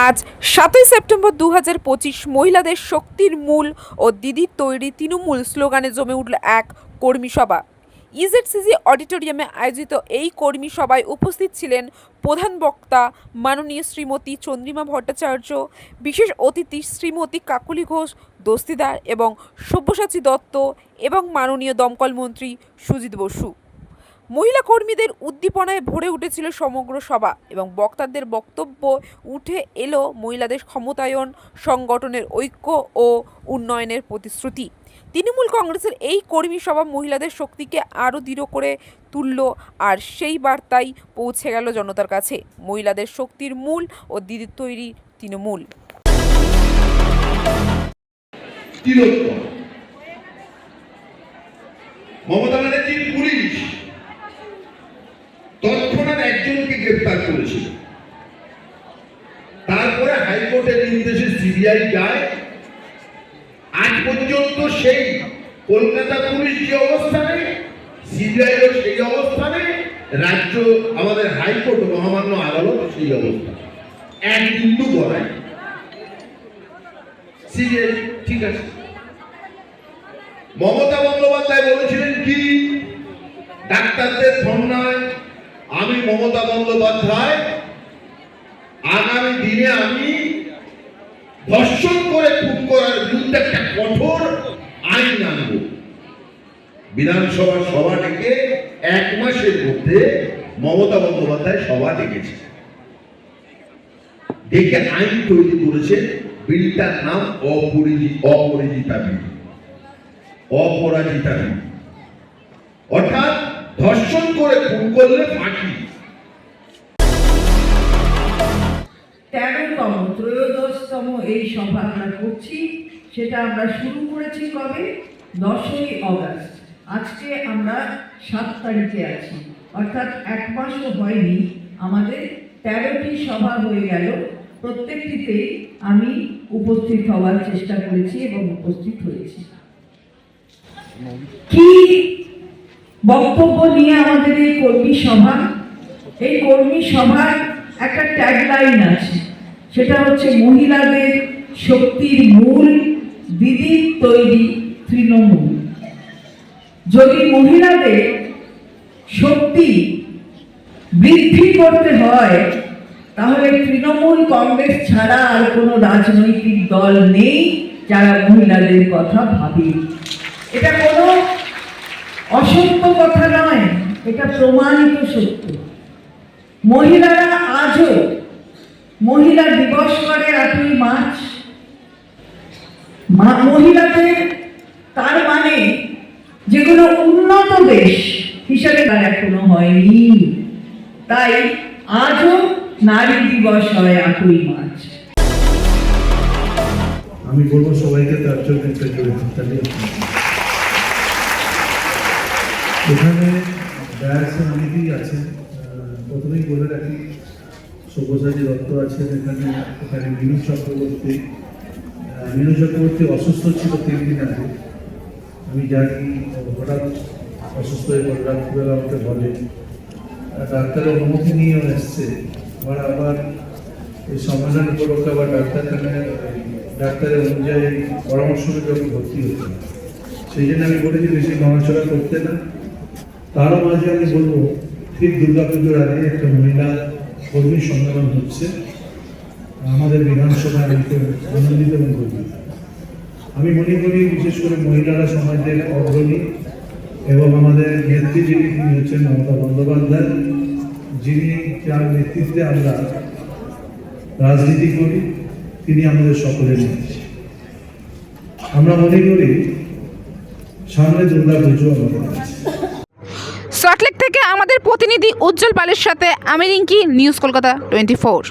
আজ ৭ই সেপ্টেম্বর ২০২৫ মহিলাদের শক্তির মূল ও দিদির তৈরি তৃণমূল স্লোগানে জমে উঠল এক কর্মী সভা। ইজেডসিসি অডিটোরিয়ামে আয়োজিত এই কর্মী সভায় উপস্থিত ছিলেন প্রধান বক্তা মাননীয় শ্রীমতী চন্দ্রিমা ভট্টাচার্য, বিশেষ অতিথি শ্রীমতী কাকলি ঘোষ দস্তিদার এবং সব্যসাচী দত্ত এবং মাননীয় দমকল মন্ত্রী সুজিত বসু। মহিলা কর্মীদের উদ্দীপনায় ভরে উঠেছিল সমগ্র সভা এবং বক্তাদের বক্তব্য উঠে এলো মহিলাদের ক্ষমতায়ন, সংগঠনের ঐক্য ও উন্নয়নের প্রতিশ্রুতি। তৃণমূল কংগ্রেসের এই কর্মী সভা মহিলাদের শক্তিকে আরও দৃঢ় করে তুলল আর সেই বার্তাই পৌঁছে গেল জনতার কাছে। মহিলাদের শক্তির মূল ও দিদির তৈরি তৃণমূল। মমতা ব্যানার্জির পুলিশ তৎক্ষণাৎ একজনকে গ্রেফতার করেছিল। তারপরে হাইকোর্টের নির্দেশে সিবিআই যায়। আজ পর্যন্ত সেই কলকাতা পুলিশ যে অবস্থানে, সিবিআইও সেই অবস্থানে, রাজ্য আমাদের হাইকোর্ট মহামান্য আদালত সেই অবস্থা, এক বিন্দু গড়ায়। সিবিআই ঠিক আছে। মমতা বন্দ্যোপাধ্যায় বলেছিলেন কি, ডাক্তারদের ধর্নায় আমি মমতা বন্দ্যোপাধ্যায় আগামী দিনে আমি ধর্ষণ করে খুন করার বিরুদ্ধে একটা কঠোর আইন আনব। বিধানসভা সভা ডেকে 1 মাসের মধ্যে মমতা বন্দ্যোপাধ্যায় সভা ডেকেছে, ডেকে আইন তৈরি করেছে। বিলটার নাম অপরাজিতা বিল, অপরাজিতা বিল, অর্থাৎ ধর্ষণ করে খুন করলে ফাঁসি। 13তম এই সভা আমরা করছি, সেটা আমরা শুরু করেছি কবে? 10ই অগাস্ট। আজকে আমরা 7 তারিখে আছি, অর্থাৎ 1 মাসও হয়নি। আমাদের 13টি সভা হয়ে গেল। প্রত্যেকটিতেই আমি উপস্থিত হওয়ার চেষ্টা করেছি এবং উপস্থিত হয়েছি। কি বক্তব্য নিয়ে আমাদের এই কর্মী সভা? এই কর্মী সভার একটা ট্যাগলাইন আছে, সেটা হচ্ছে মহিলাদের শক্তির মূল, দিদির তৈরি তৃণমূল। যদি মহিলাদের শক্তি বৃদ্ধি করতে হয়, তাহলে তৃণমূল কংগ্রেস ছাড়া আর কোনো রাজনৈতিক দল নেই যারা মহিলাদের কথা ভাবে। এটা কোনো অসত্য কথা নয়, এটা প্রমাণিত সত্য। মহিলারা আজও মহিলা দিবস করে 8ই মার্চ। মহিলাদের তার মানে যেগুলো উন্নত দেশ হিসাবে তার এখনো হয়নি, তাই আজও নারী দিবস হয় 8ই মার্চ। আমি বলবো সবাইকে তার জন্য একটা জোরে হাততালি। এখানে ডায়াসে অনেকেই আছেন। প্রথমেই বলে রাখি, সব্যসাচী দত্ত আছেন এখানে, এখানে মিনু চক্রবর্তী অসুস্থ ছিল 3 দিন আগে। আমি জানি হঠাৎ অসুস্থ হয়ে পড়ে, রাত্রিবেলা আমাকে বলে, ডাক্তারের অনুমতি নিয়েও এসছে। আবার এই সম্মেলন উপলক্ষে আবার ডাক্তারের অনুযায়ী পরামর্শ যখন ভর্তি হচ্ছে, সেই জন্য আমি বলেছি বেশি নড়াচড়া করতে না। তারও মাঝে আমি বলবো, ঠিক দুর্গাপুজোর আগে একটা মহিলা কর্মী সম্মেলন হচ্ছে আমাদের বিধানসভায়, আনন্দিত এবং গর্বিত। আমি মনে করি বিশেষ করে মহিলারা সমাজের অগ্রণী এবং আমাদের নেত্রী যিনি, তিনি হচ্ছেন মমতা বন্দ্যোপাধ্যায়, যার নেতৃত্বে আমরা রাজনীতি করি, তিনি আমাদের সকলের নেত্রী। আমরা মনে করি সামনে দুর্গাপুজো আমাদের আছে। সল্টলেক থেকে আমাদের প্রতিনিধি উজ্জ্বল পালের সাথে আমি রিঙ্কি, নিউজ কলকাতা 24।